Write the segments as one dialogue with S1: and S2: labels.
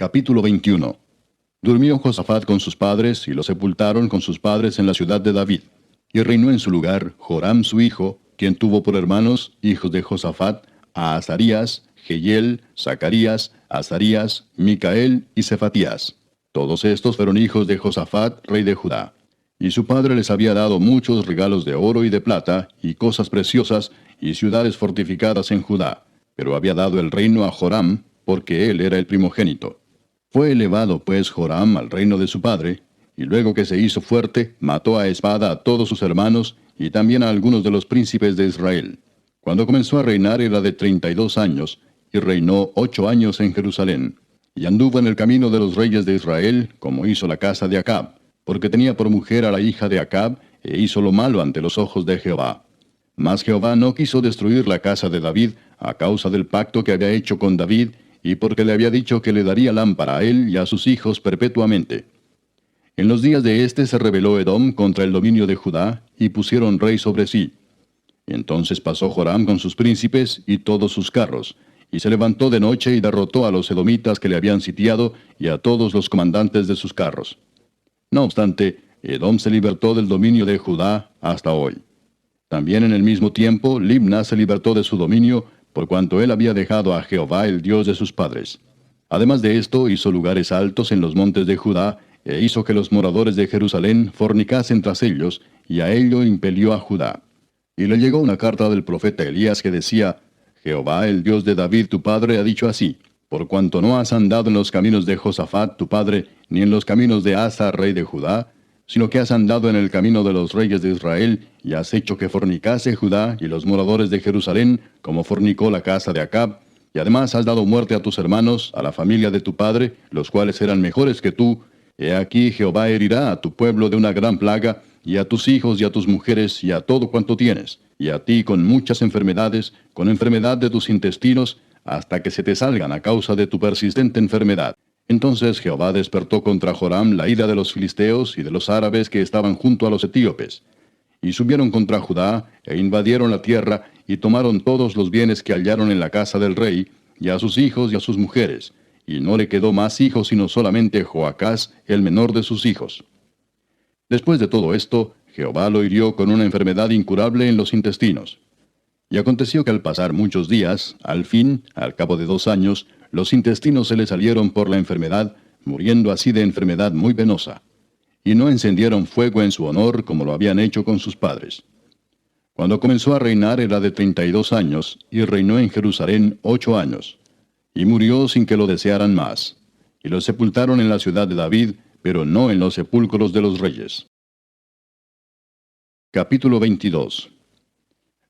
S1: Capítulo 21. Durmió Josafat con sus padres, y lo sepultaron con sus padres en la ciudad de David. Y reinó en su lugar Joram su hijo, quien tuvo por hermanos, hijos de Josafat, a Azarías, Jehiel, Zacarías, Azarías, Micael y Cefatías. Todos estos fueron hijos de Josafat, rey de Judá. Y su padre les había dado muchos regalos de oro y de plata, y cosas preciosas, y ciudades fortificadas en Judá. Pero había dado el reino a Joram, porque él era el primogénito. Fue elevado pues Joram al reino de su padre, y luego que se hizo fuerte, mató a espada a todos sus hermanos, y también a algunos de los príncipes de Israel. Cuando comenzó a reinar era de 32 años, y reinó 8 años en Jerusalén. Y anduvo en el camino de los reyes de Israel, como hizo la casa de Acab, porque tenía por mujer a la hija de Acab, e hizo lo malo ante los ojos de Jehová. Mas Jehová no quiso destruir la casa de David, a causa del pacto que había hecho con David, y porque le había dicho que le daría lámpara a él y a sus hijos perpetuamente. En los días de éste se rebeló Edom contra el dominio de Judá, y pusieron rey sobre sí. Entonces pasó Joram con sus príncipes y todos sus carros, y se levantó de noche y derrotó a los edomitas que le habían sitiado, y a todos los comandantes de sus carros. No obstante, Edom se libertó del dominio de Judá hasta hoy. También en el mismo tiempo, Libna se libertó de su dominio, por cuanto él había dejado a Jehová el Dios de sus padres. Además de esto, hizo lugares altos en los montes de Judá, e hizo que los moradores de Jerusalén fornicasen tras ellos, y a ello impelió a Judá. Y le llegó una carta del profeta Elías que decía: Jehová, el Dios de David tu padre, ha dicho así: por cuanto no has andado en los caminos de Josafat tu padre, ni en los caminos de Asa rey de Judá, sino que has andado en el camino de los reyes de Israel, y has hecho que fornicase Judá y los moradores de Jerusalén, como fornicó la casa de Acab, y además has dado muerte a tus hermanos, a la familia de tu padre, los cuales eran mejores que tú. He aquí Jehová herirá a tu pueblo de una gran plaga, y a tus hijos y a tus mujeres y a todo cuanto tienes, y a ti con muchas enfermedades, con enfermedad de tus intestinos, hasta que se te salgan a causa de tu persistente enfermedad. Entonces Jehová despertó contra Joram la ira de los filisteos y de los árabes que estaban junto a los etíopes. Y subieron contra Judá, e invadieron la tierra, y tomaron todos los bienes que hallaron en la casa del rey, y a sus hijos y a sus mujeres. Y no le quedó más hijos sino solamente Joacás, el menor de sus hijos. Después de todo esto, Jehová lo hirió con una enfermedad incurable en los intestinos. Y aconteció que al pasar muchos días, al fin, al cabo de 2 años, los intestinos se le salieron por la enfermedad, muriendo así de enfermedad muy venosa. Y no encendieron fuego en su honor como lo habían hecho con sus padres. Cuando comenzó a reinar era de 32 años, y reinó en Jerusalén 8 años. Y murió sin que lo desearan más. Y lo sepultaron en la ciudad de David, pero no en los sepulcros de los reyes. Capítulo 22.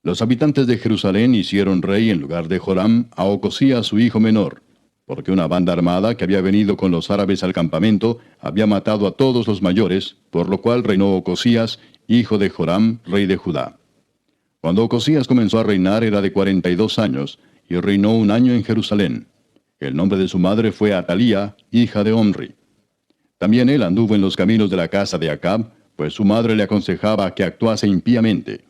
S1: Los habitantes de Jerusalén hicieron rey en lugar de Joram a Ocosías su hijo menor, porque una banda armada que había venido con los árabes al campamento había matado a todos los mayores, por lo cual reinó Ocosías, hijo de Joram, rey de Judá. Cuando Ocosías comenzó a reinar era de 42 años, y reinó 1 año en Jerusalén. El nombre de su madre fue Atalía, hija de Omri. También él anduvo en los caminos de la casa de Acab, pues su madre le aconsejaba que actuase impíamente.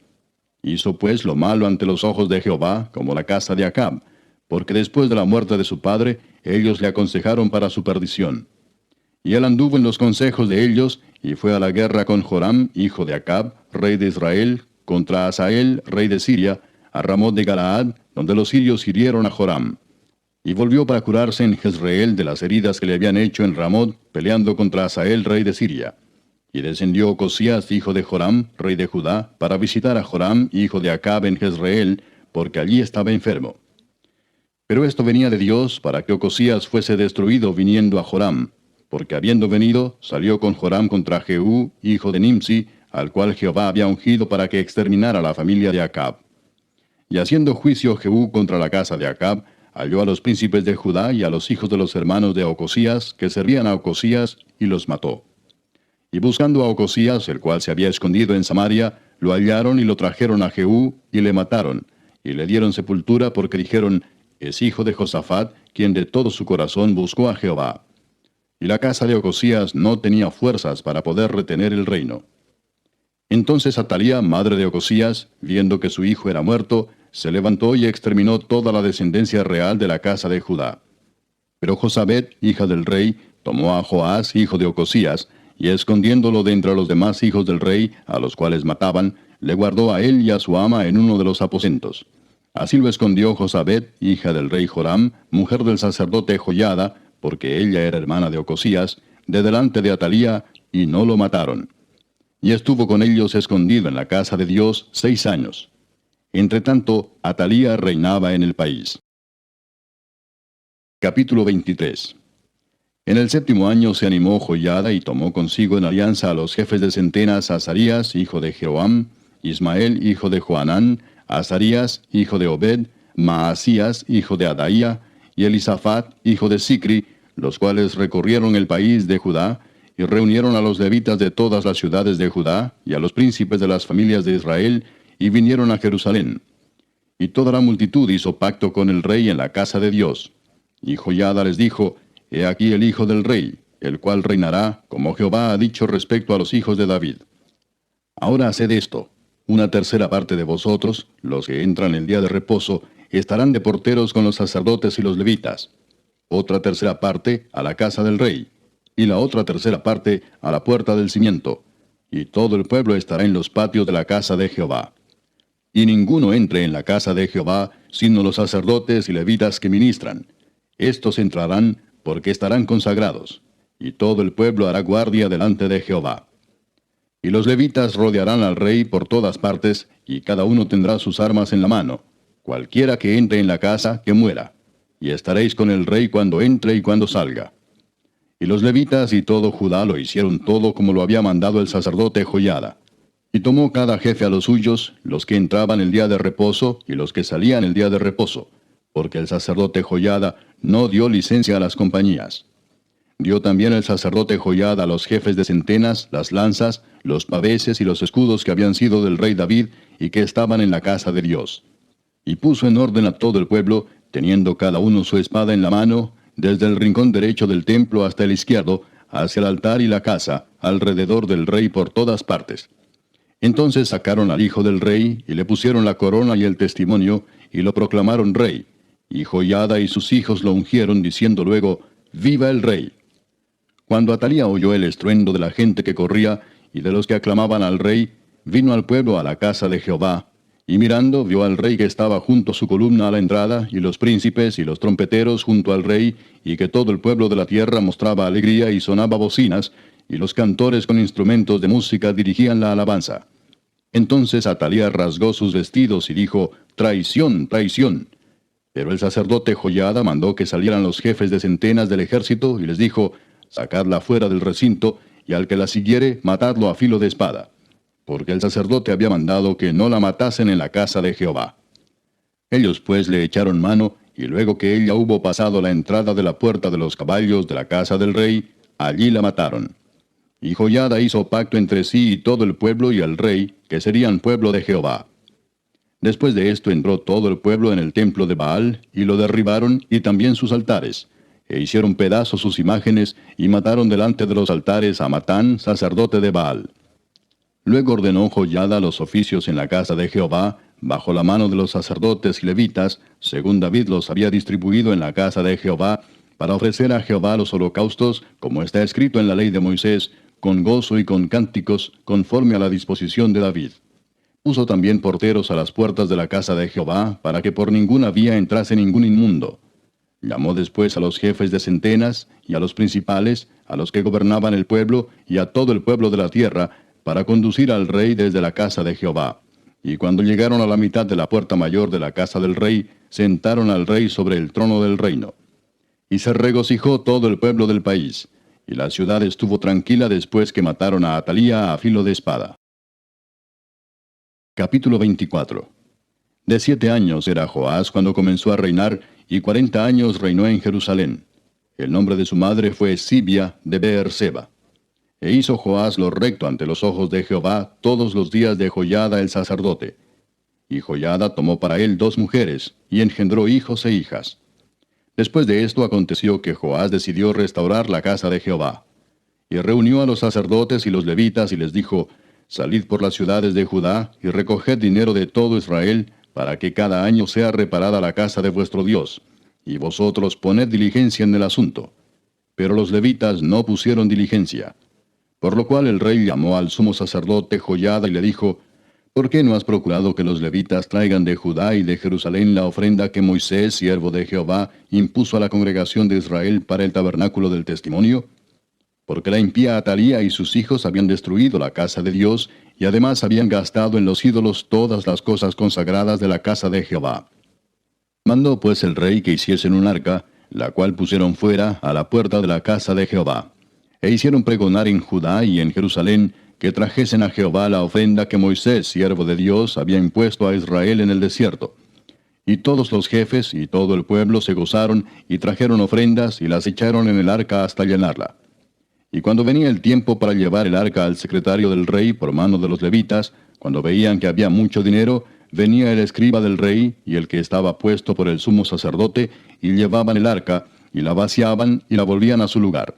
S1: Hizo pues lo malo ante los ojos de Jehová, como la casa de Acab, porque después de la muerte de su padre, ellos le aconsejaron para su perdición. Y él anduvo en los consejos de ellos, y fue a la guerra con Joram, hijo de Acab, rey de Israel, contra Hazael, rey de Siria, a Ramot de Galaad, donde los sirios hirieron a Joram. Y volvió para curarse en Jezreel de las heridas que le habían hecho en Ramot, peleando contra Hazael, rey de Siria. Y descendió Ocosías, hijo de Joram, rey de Judá, para visitar a Joram, hijo de Acab, en Jezreel, porque allí estaba enfermo. Pero esto venía de Dios para que Ocosías fuese destruido viniendo a Joram, porque habiendo venido, salió con Joram contra Jehú, hijo de Nimsi, al cual Jehová había ungido para que exterminara la familia de Acab. Y haciendo juicio Jehú contra la casa de Acab, halló a los príncipes de Judá y a los hijos de los hermanos de Ocosías, que servían a Ocosías, y los mató. Y buscando a Ocosías, el cual se había escondido en Samaria, lo hallaron y lo trajeron a Jehú, y le mataron, y le dieron sepultura porque dijeron: es hijo de Josafat, quien de todo su corazón buscó a Jehová. Y la casa de Ocosías no tenía fuerzas para poder retener el reino. Entonces Atalía, madre de Ocosías, viendo que su hijo era muerto, se levantó y exterminó toda la descendencia real de la casa de Judá. Pero Josabet, hija del rey, tomó a Joás, hijo de Ocosías, y escondiéndolo de entre los demás hijos del rey, a los cuales mataban, le guardó a él y a su ama en uno de los aposentos. Así lo escondió Josabet, hija del rey Joram, mujer del sacerdote Joiada, porque ella era hermana de Ocosías, de delante de Atalía, y no lo mataron. Y estuvo con ellos escondido en la casa de Dios 6 años. Entretanto, Atalía reinaba en el país. Capítulo 23. En el 7º año se animó Joiada y tomó consigo en alianza a los jefes de centenas Azarías, hijo de Jeroam, Ismael, hijo de Joanán, Azarías, hijo de Obed, Maasías, hijo de Adaía, y Elisafat, hijo de Sicri, los cuales recorrieron el país de Judá, y reunieron a los levitas de todas las ciudades de Judá, y a los príncipes de las familias de Israel, y vinieron a Jerusalén. Y toda la multitud hizo pacto con el rey en la casa de Dios. Y Joiada les dijo, He aquí el hijo del rey, el cual reinará, como Jehová ha dicho respecto a los hijos de David. Ahora haced esto: una tercera parte de vosotros, los que entran el día de reposo, estarán de porteros con los sacerdotes y los levitas. Otra tercera parte a la casa del rey, y la otra tercera parte a la puerta del cimiento. Y todo el pueblo estará en los patios de la casa de Jehová. Y ninguno entre en la casa de Jehová, sino los sacerdotes y levitas que ministran. Estos entrarán, porque estarán consagrados, y todo el pueblo hará guardia delante de Jehová. Y los levitas rodearán al rey por todas partes, y cada uno tendrá sus armas en la mano. Cualquiera que entre en la casa, que muera. Y estaréis con el rey cuando entre y cuando salga. Y los levitas y todo Judá lo hicieron todo como lo había mandado el sacerdote Joiada. Y tomó cada jefe a los suyos, los que entraban el día de reposo y los que salían el día de reposo, porque el sacerdote Joiada no dio licencia a las compañías. Dio también el sacerdote Joiada a los jefes de centenas las lanzas, los paveses y los escudos que habían sido del rey David y que estaban en la casa de Dios. Y puso en orden a todo el pueblo, teniendo cada uno su espada en la mano, desde el rincón derecho del templo hasta el izquierdo, hacia el altar y la casa, alrededor del rey por todas partes. Entonces sacaron al hijo del rey, y le pusieron la corona y el testimonio, y lo proclamaron rey. Y Joiada y sus hijos lo ungieron, diciendo luego, ¡Viva el rey! Cuando Atalía oyó el estruendo de la gente que corría, y de los que aclamaban al rey, vino al pueblo a la casa de Jehová, y mirando vio al rey que estaba junto a su columna a la entrada, y los príncipes y los trompeteros junto al rey, y que todo el pueblo de la tierra mostraba alegría y sonaba bocinas, y los cantores con instrumentos de música dirigían la alabanza. Entonces Atalía rasgó sus vestidos y dijo, ¡Traición, traición! Pero el sacerdote Joiada mandó que salieran los jefes de centenas del ejército, y les dijo, sacadla fuera del recinto, y al que la siguiere, matadlo a filo de espada. Porque el sacerdote había mandado que no la matasen en la casa de Jehová. Ellos pues le echaron mano, y luego que ella hubo pasado la entrada de la puerta de los caballos de la casa del rey, allí la mataron. Y Joiada hizo pacto entre sí y todo el pueblo y el rey, que serían pueblo de Jehová. Después de esto entró todo el pueblo en el templo de Baal, y lo derribaron, y también sus altares, e hicieron pedazos sus imágenes, y mataron delante de los altares a Matán, sacerdote de Baal. Luego ordenó Joiada los oficios en la casa de Jehová, bajo la mano de los sacerdotes y levitas, según David los había distribuido en la casa de Jehová, para ofrecer a Jehová los holocaustos, como está escrito en la ley de Moisés, con gozo y con cánticos, conforme a la disposición de David. Puso también porteros a las puertas de la casa de Jehová, para que por ninguna vía entrase ningún inmundo. Llamó después a los jefes de centenas, y a los principales, a los que gobernaban el pueblo, y a todo el pueblo de la tierra, para conducir al rey desde la casa de Jehová. Y cuando llegaron a la mitad de la puerta mayor de la casa del rey, sentaron al rey sobre el trono del reino. Y se regocijó todo el pueblo del país, y la ciudad estuvo tranquila después que mataron a Atalía a filo de espada. Capítulo 24. De 7 años era Joás cuando comenzó a reinar, y 40 años reinó en Jerusalén. El nombre de su madre fue Sibia de Beerseba. E hizo Joás lo recto ante los ojos de Jehová todos los días de Joiada el sacerdote. Y Joiada tomó para él 2 mujeres, y engendró hijos e hijas. Después de esto aconteció que Joás decidió restaurar la casa de Jehová. Y reunió a los sacerdotes y los levitas, y les dijo, Salid por las ciudades de Judá, y recoged dinero de todo Israel, para que cada año sea reparada la casa de vuestro Dios, y vosotros poned diligencia en el asunto. Pero los levitas no pusieron diligencia. Por lo cual el rey llamó al sumo sacerdote Joiada y le dijo, ¿por qué no has procurado que los levitas traigan de Judá y de Jerusalén la ofrenda que Moisés, siervo de Jehová, impuso a la congregación de Israel para el tabernáculo del testimonio? Porque la impía Atalía y sus hijos habían destruido la casa de Dios, y además habían gastado en los ídolos todas las cosas consagradas de la casa de Jehová. Mandó pues el rey que hiciesen un arca, la cual pusieron fuera a la puerta de la casa de Jehová. E hicieron pregonar en Judá y en Jerusalén que trajesen a Jehová la ofrenda que Moisés, siervo de Dios, había impuesto a Israel en el desierto. Y todos los jefes y todo el pueblo se gozaron y trajeron ofrendas y las echaron en el arca hasta llenarla. Y cuando venía el tiempo para llevar el arca al secretario del rey por mano de los levitas, cuando veían que había mucho dinero, venía el escriba del rey y el que estaba puesto por el sumo sacerdote, y llevaban el arca, y la vaciaban y la volvían a su lugar.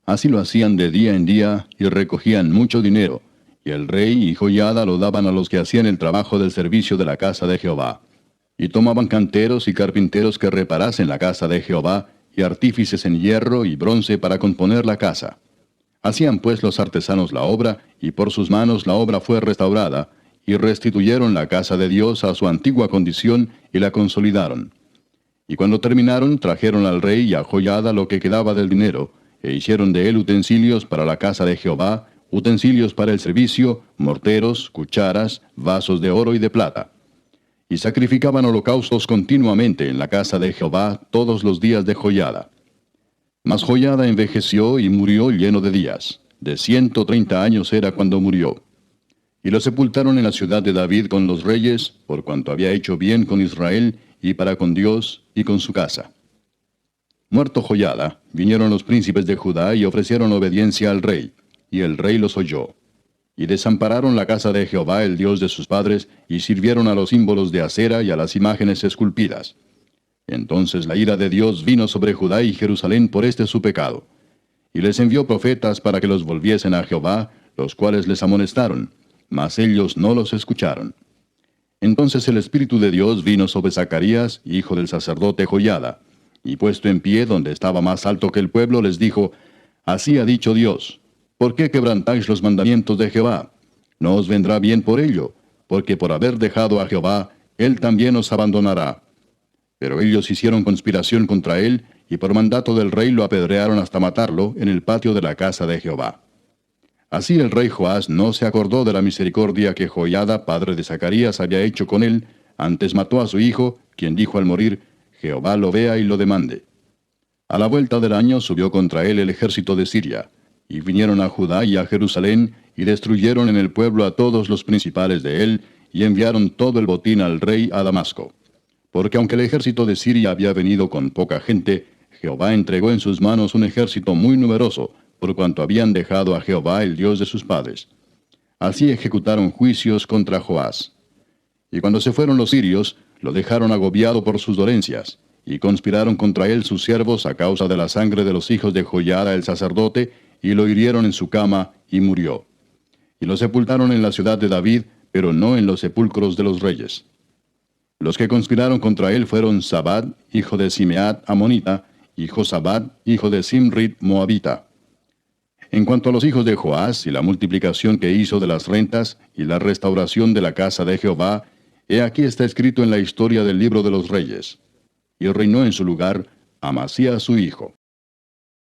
S1: Así lo hacían de día en día, y recogían mucho dinero, y el rey y Joiada lo daban a los que hacían el trabajo del servicio de la casa de Jehová. Y tomaban canteros y carpinteros que reparasen la casa de Jehová, y artífices en hierro y bronce para componer la casa. Hacían pues los artesanos la obra, y por sus manos la obra fue restaurada, y restituyeron la casa de Dios a su antigua condición, y la consolidaron. Y cuando terminaron, trajeron al rey y a Joiada lo que quedaba del dinero, e hicieron de él utensilios para la casa de Jehová, utensilios para el servicio, morteros, cucharas, vasos de oro y de plata. Y sacrificaban holocaustos continuamente en la casa de Jehová todos los días de Joiada. Mas Joiada envejeció y murió lleno de días. De 130 años era cuando murió. Y lo sepultaron en la ciudad de David con los reyes, por cuanto había hecho bien con Israel, y para con Dios, y con su casa. Muerto Joiada, vinieron los príncipes de Judá y ofrecieron obediencia al rey, y el rey los oyó. Y desampararon la casa de Jehová, el Dios de sus padres, y sirvieron a los símbolos de acera y a las imágenes esculpidas. Entonces la ira de Dios vino sobre Judá y Jerusalén por este su pecado. Y les envió profetas para que los volviesen a Jehová, los cuales les amonestaron, mas ellos no los escucharon. Entonces el Espíritu de Dios vino sobre Zacarías, hijo del sacerdote Joiada, y puesto en pie donde estaba más alto que el pueblo, les dijo, Así ha dicho Dios, ¿por qué quebrantáis los mandamientos de Jehová? No os vendrá bien por ello, porque por haber dejado a Jehová, él también os abandonará. Pero ellos hicieron conspiración contra él, y por mandato del rey lo apedrearon hasta matarlo en el patio de la casa de Jehová. Así el rey Joás no se acordó de la misericordia que Joiada, padre de Zacarías, había hecho con él, antes mató a su hijo, quien dijo al morir, Jehová lo vea y lo demande. A la vuelta del año subió contra él el ejército de Siria, y vinieron a Judá y a Jerusalén, y destruyeron en el pueblo a todos los principales de él, y enviaron todo el botín al rey a Damasco. Porque aunque el ejército de Siria había venido con poca gente, Jehová entregó en sus manos un ejército muy numeroso, por cuanto habían dejado a Jehová, el Dios de sus padres. Así ejecutaron juicios contra Joás. Y cuando se fueron los sirios, lo dejaron agobiado por sus dolencias, y conspiraron contra él sus siervos a causa de la sangre de los hijos de Joiada el sacerdote, y lo hirieron en su cama, y murió. Y lo sepultaron en la ciudad de David, pero no en los sepulcros de los reyes. Los que conspiraron contra él fueron Zabad, hijo de Simeat, amonita, y Josabad, hijo de Simrit, moabita. En cuanto a los hijos de Joás y la multiplicación que hizo de las rentas y la restauración de la casa de Jehová, he aquí está escrito en la historia del libro de los reyes. Y reinó en su lugar Amasías su hijo.